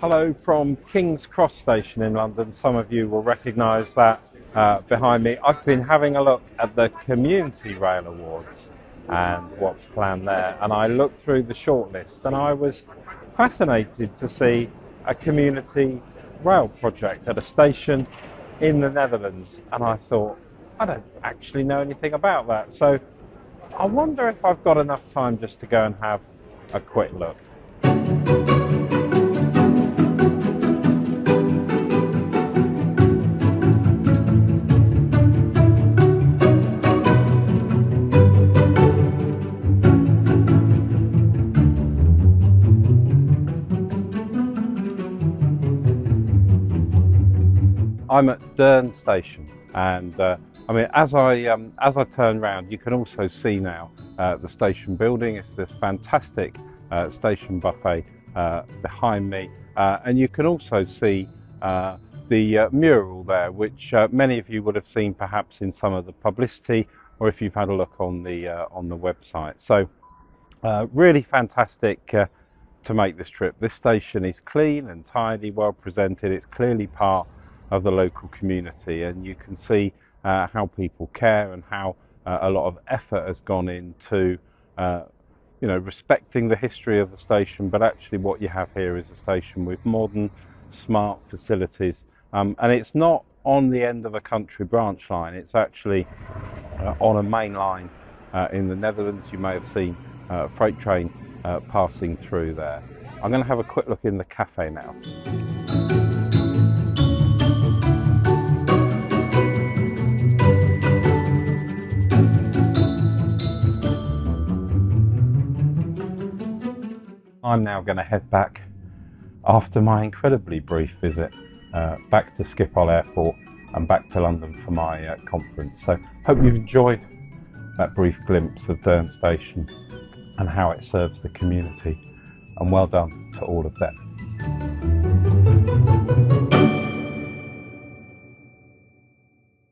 Hello from King's Cross Station in London. Some of you will recognise that behind me. I've been having a look at the Community Rail Awards and what's planned there, and I looked through the shortlist and I was fascinated to see a community rail project at a station in the Netherlands, and I thought, I don't actually know anything about that, so I wonder if I've got enough time just to go and have a quick look. I'm at Deurne Station, and as I turn round, you can also see now the station building. It's this fantastic station buffet behind me, and you can also see the mural there, which many of you would have seen perhaps in some of the publicity, or if you've had a look on the website. So really fantastic to make this trip. This station is clean and tidy, well presented. It's clearly part of the local community, and you can see how people care and how a lot of effort has gone into respecting the history of the station. But actually what you have here is a station with modern smart facilities, and it's not on the end of a country branch line. It's actually on a main line in the Netherlands. You may have seen a freight train passing through there. I'm going to have a quick look in the cafe now. I'm now going to head back after my incredibly brief visit back to Schiphol Airport and back to London for my conference. So hope you've enjoyed that brief glimpse of Deurne Station and how it serves the community, and well done to all of them.